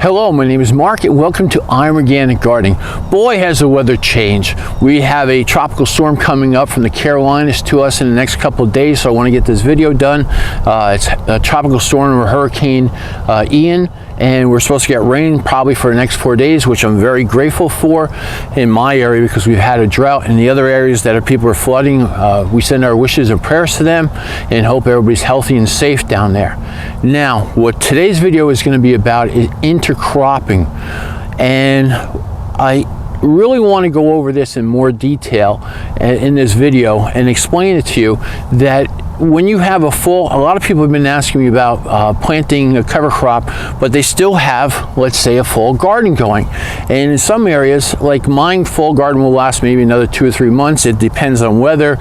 Hello, my name is Mark and welcome to I'm Organic Gardening. Boy, has the weather changed. We have a tropical storm coming up from the Carolinas to us in the next couple of days, so I want to get this video done. It's a tropical storm or Hurricane Ian, and we're supposed to get rain probably for the next 4 days, which I'm very grateful for in my area because we've had a drought. In the other areas that people are flooding, we send our wishes and prayers to them and hope everybody's healthy and safe down there. Now, what today's video is going to be about is intercropping, and I really want to go over this in more detail in this video and explain it to you that when you have a lot of people have been asking me about planting a cover crop, but they still have, let's say, a fall garden going. And in some areas, like mine, fall garden will last maybe another 2 or 3 months. It depends on weather.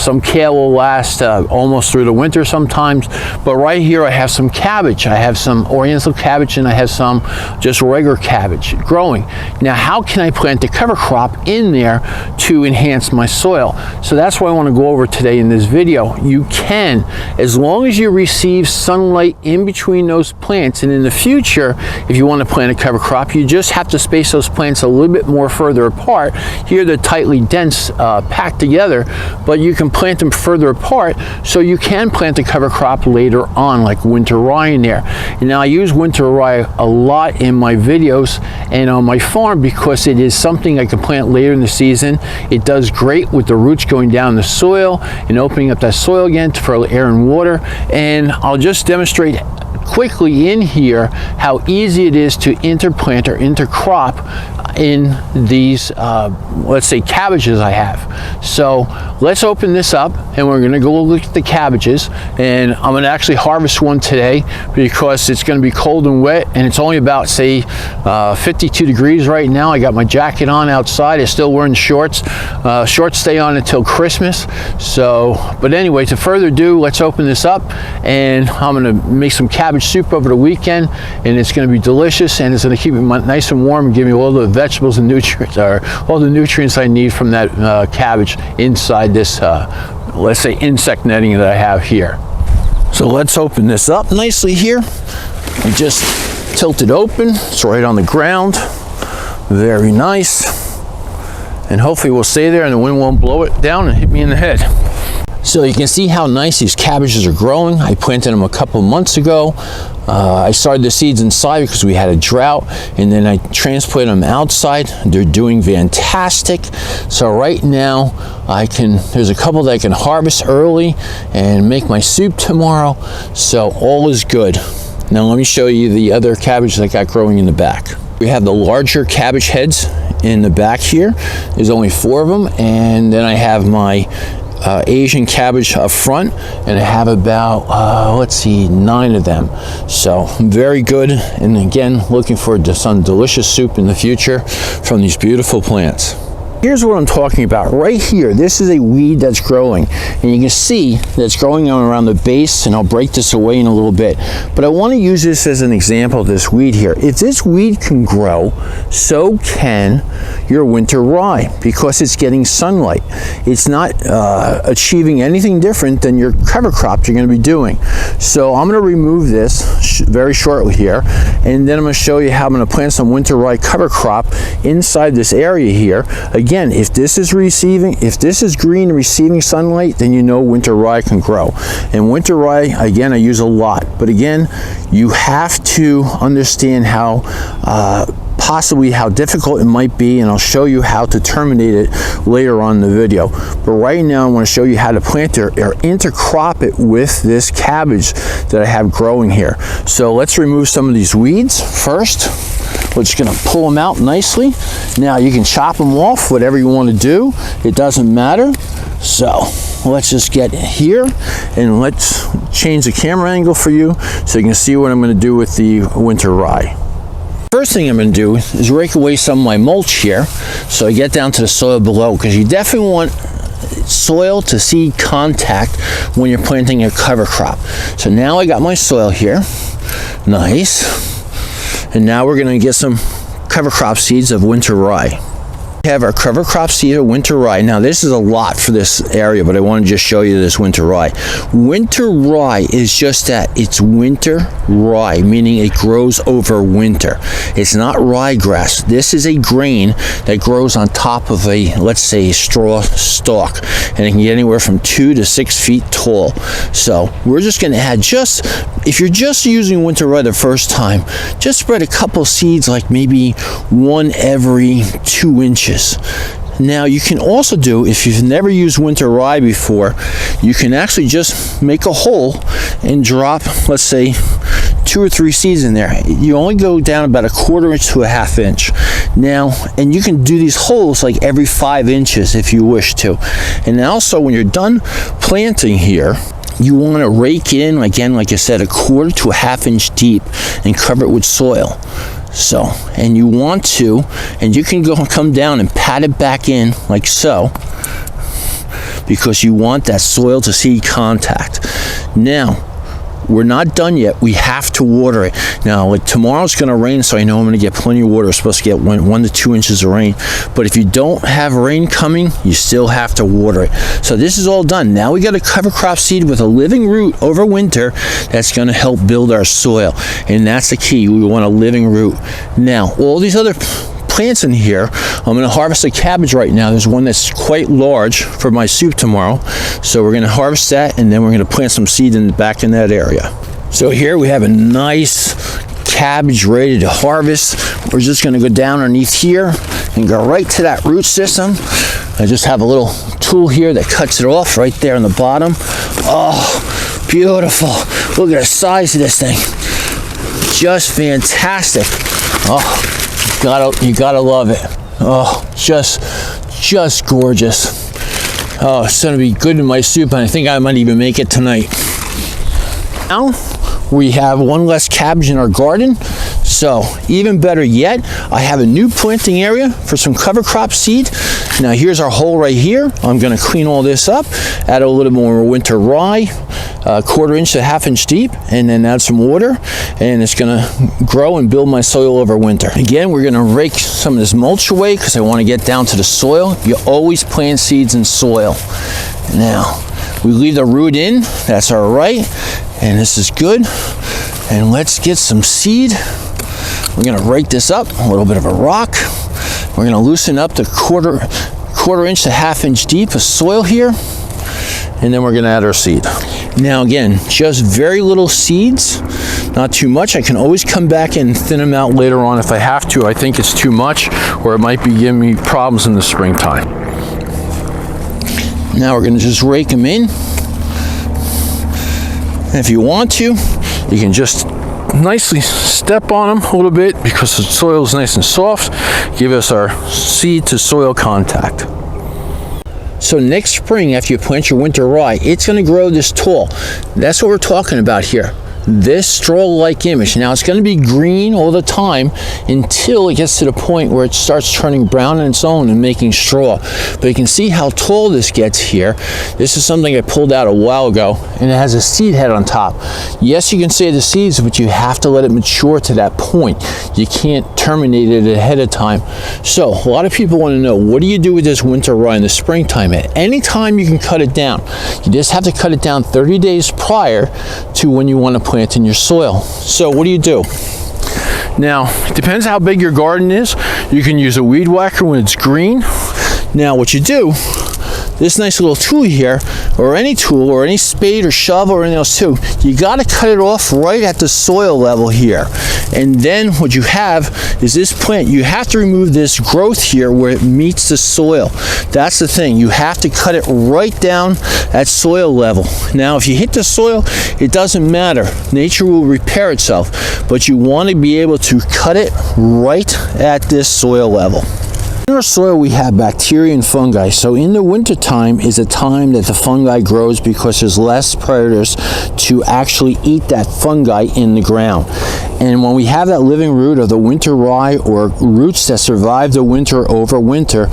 Some kale will last almost through the winter sometimes. But right here, I have some cabbage. I have some Oriental cabbage, and I have some just regular cabbage growing. Now, how can I plant a cover crop in there to enhance my soil? So that's what I want to go over today in this video. You can, as long as you receive sunlight in between those plants. And in the future, if you want to plant a cover crop, you just have to space those plants a little bit more further apart. Here they're tightly dense, packed together, but you can plant them further apart, so you can plant a cover crop later on, like winter rye in there. And now I use winter rye a lot in my videos and on my farm because it is something I can plant later in the season. It does great with the roots going down in the soil and opening up that soil again for air and water. And I'll just demonstrate quickly in here how easy it is to interplant or intercrop in these let's say cabbages I have. So let's open this up and we're going to go look at the cabbages, and I'm going to actually harvest one today because it's going to be cold and wet, and it's only about, say, 52 degrees right now. I got my jacket on outside. I'm still wearing shorts. Shorts stay on until Christmas. So, but anyway, to further ado, let's open this up, and I'm going to make some cabbage soup over the weekend, and it's going to be delicious, and it's going to keep it nice and warm and give me all the vegetables and nutrients, or all the nutrients I need from that cabbage inside this let's say insect netting that I have here. So let's open this up nicely here and just tilt it open. It's right on the ground, very nice, and hopefully we'll stay there and the wind won't blow it down and hit me in the head. So you can see how nice these cabbages are growing. I planted them a couple months ago. I started the seeds inside because we had a drought, and then I transplanted them outside. They're doing fantastic. So right now there's a couple that I can harvest early and make my soup tomorrow. So all is good. Now let me show you the other cabbages I got growing in the back. We have the larger cabbage heads in the back here. There's only 4 of them, and then I have my Asian cabbage up front, and I have about let's see, 9 of them. So very good, and again, looking forward to some delicious soup in the future from these beautiful plants. Here's what I'm talking about right here. This is a weed that's growing, and you can see that's growing on around the base, and I'll break this away in a little bit. But I want to use this as an example of this weed here. If this weed can grow, so can your winter rye, because it's getting sunlight. It's not achieving anything different than your cover crops you're going to be doing. So I'm going to remove this very shortly here, and then I'm going to show you how I'm going to plant some winter rye cover crop inside this area here. Again, if this is green receiving sunlight, then you know winter rye can grow. And winter rye, again, I use a lot. But again, you have to understand how possibly how difficult it might be, and I'll show you how to terminate it later on in the video. But right now I want to show you how to plant or intercrop it with this cabbage that I have growing here. So let's remove some of these weeds first. We're just going to pull them out nicely. Now you can chop them off, whatever you want to do. It doesn't matter. So let's just get here, and let's change the camera angle for you so you can see what I'm going to do with the winter rye. First thing I'm going to do is rake away some of my mulch here so I get down to the soil below, because you definitely want soil to seed contact when you're planting a cover crop. So now I got my soil here, nice, and now we're going to get some cover crop seeds of winter rye. We have our cover crop seed of winter rye. Now this is a lot for this area, but I want to just show you this winter rye. Winter rye is just that. It's winter rye, meaning it grows over winter. It's not ryegrass. This is a grain that grows on top of a, let's say, straw stalk, and it can get anywhere from 2 to 6 feet tall. So we're just going to add, just if you're just using winter rye the first time, just spread a couple seeds, like maybe one every 2 inches. Now you can also do, if you've never used winter rye before, you can actually just make a hole and drop, let's say, 2 or 3 seeds in there. You only go down about 1/4 inch to 1/2 inch. Now, and you can do these holes like every 5 inches if you wish to. And also when you're done planting here, you want to rake in, again, like I said, 1/4 to 1/2 inch deep and cover it with soil. So, and you want to, and you can come down and pat it back in like so, because you want that soil to seed contact. Now, we're not done yet. We have to water it. Now, like, tomorrow's going to rain, so I know I'm going to get plenty of water. We're supposed to get 1 to 2 inches of rain. But if you don't have rain coming, you still have to water it. So this is all done. Now we got a cover crop seed with a living root over winter that's going to help build our soil. And that's the key. We want a living root. Now, all these other plants in here, I'm going to harvest a cabbage right now. There's one that's quite large for my soup tomorrow, so we're going to harvest that, and then we're going to plant some seed back in that area. So here we have a nice cabbage ready to harvest. We're just going to go down underneath here and go right to that root system. I just have a little tool here that cuts it off right there on the bottom. Oh, beautiful. Look at the size of this thing. Just fantastic. Oh, you gotta love it. Oh, just gorgeous. Oh, it's gonna be good in my soup, and I think I might even make it tonight. Now we have one less cabbage in our garden, so even better yet, I have a new planting area for some cover crop seed. Now here's our hole right here. I'm going to clean all this up, add a little more winter rye, 1/4 inch to 1/2 inch deep, and then add some water, and it's going to grow and build my soil over winter. Again, we're going to rake some of this mulch away because I want to get down to the soil. You always plant seeds in soil. Now we leave the root in, that's all right, and this is good. And let's get some seed. We're going to rake this up, a little bit of a rock. We're going to loosen up the 1/4 inch to 1/2 inch deep of soil here, and then we're going to add our seed. Now again, just very little seeds, not too much. I can always come back and thin them out later on if I have to. I think it's too much, or it might be giving me problems in the springtime. Now we're going to just rake them in. And if you want to, you can just nicely step on them a little bit because the soil is nice and soft. Give us our seed to soil contact. So next spring, after you plant your winter rye, it's going to grow this tall. That's what we're talking about here. This straw-like image. Now it's going to be green all the time until it gets to the point where it starts turning brown on its own and making straw. But you can see how tall this gets here. This is something I pulled out a while ago, and it has a seed head on top. Yes, you can save the seeds, but you have to let it mature to that point. You can't terminate it ahead of time. So a lot of people want to know, what do you do with this winter rye in the springtime? At any time you can cut it down. You just have to cut it down 30 days prior to when you want to plant in your soil. So what do you do? Now, it depends how big your garden is. You can use a weed whacker when it's green. Now what you do, this nice little tool here, or any tool, or any spade or shovel or anything else too, you got to cut it off right at the soil level here. And then what you have is this plant, you have to remove this growth here where it meets the soil. That's the thing, you have to cut it right down at soil level. Now if you hit the soil, it doesn't matter, nature will repair itself, but you want to be able to cut it right at this soil level. In our soil we have bacteria and fungi, so in the winter time is a time that the fungi grows because there's less predators to actually eat that fungi in the ground. And when we have that living root of the winter rye, or roots that survive the winter over winter,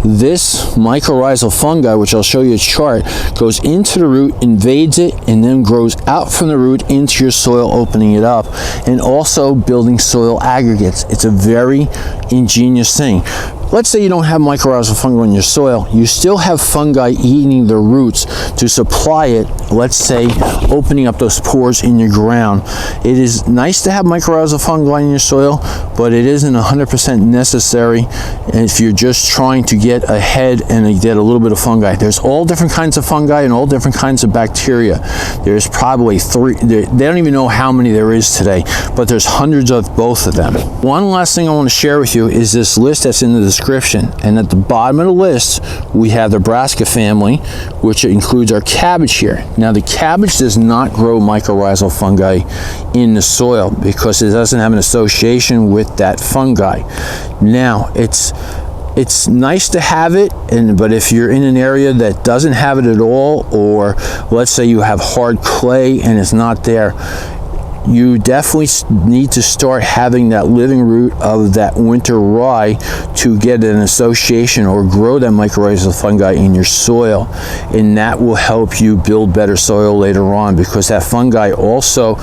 this mycorrhizal fungi, which I'll show you a chart, goes into the root, invades it, and then grows out from the root into your soil, opening it up, and also building soil aggregates. It's a very ingenious thing. let's say you don't have mycorrhizal fungi in your soil, you still have fungi eating the roots to supply it, let's say opening up those pores in your ground. It is nice to have mycorrhizal fungi in your soil, but it isn't 100% necessary if you're just trying to get ahead and get a little bit of fungi. There's all different kinds of fungi and all different kinds of bacteria. There's probably they don't even know how many there is today, but there's hundreds of both of them. One last thing I want to share with you is this list that's in the description, and at the bottom of the list we have the Brassica family, which includes our cabbage here. Now the cabbage does not grow mycorrhizal fungi in the soil because it doesn't have an association with that fungi. Now it's nice to have it, but if you're in an area that doesn't have it at all, or let's say you have hard clay and it's not there, you definitely need to start having that living root of that winter rye to get an association or grow that mycorrhizal fungi in your soil, and that will help you build better soil later on, because that fungi also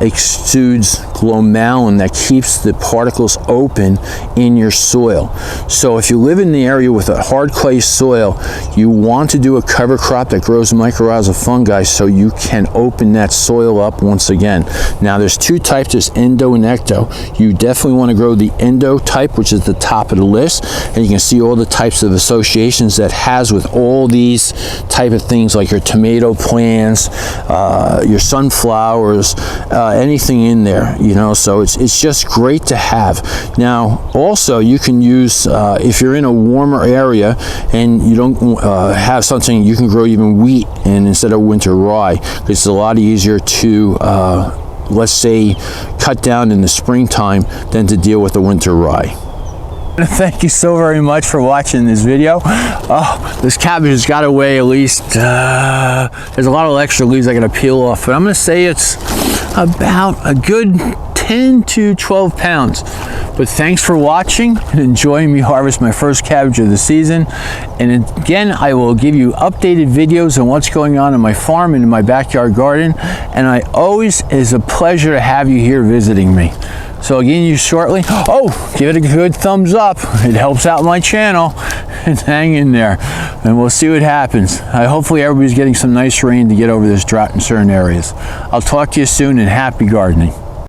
exudes glomalin that keeps the particles open in your soil. So if you live in the area with a hard clay soil, you want to do a cover crop that grows mycorrhizal fungi so you can open that soil up once again. Now there's two types, there's endo and ecto. You definitely want to grow the endo type, which is the top of the list, and you can see all the types of associations that has with all these type of things, like your tomato plants, your sunflowers, anything in there, you know. So it's just great to have. Now also you can use, if you're in a warmer area and you don't have something, you can grow even wheat and instead of winter rye, because it's a lot easier to let's say cut down in the springtime than to deal with the winter rye. Thank you so very much for watching this video. Oh, this cabbage has got to weigh at least, there's a lot of extra leaves I got to peel off, but I'm going to say it's about a good 10 to 12 pounds. But thanks for watching and enjoying me harvest my first cabbage of the season. And again, I will give you updated videos on what's going on in my farm and in my backyard garden. And it is a pleasure to have you here visiting me. So again, you shortly, give it a good thumbs up. It helps out my channel. And hang in there and we'll see what happens. Hopefully everybody's getting some nice rain to get over this drought in certain areas. I'll talk to you soon, and happy gardening.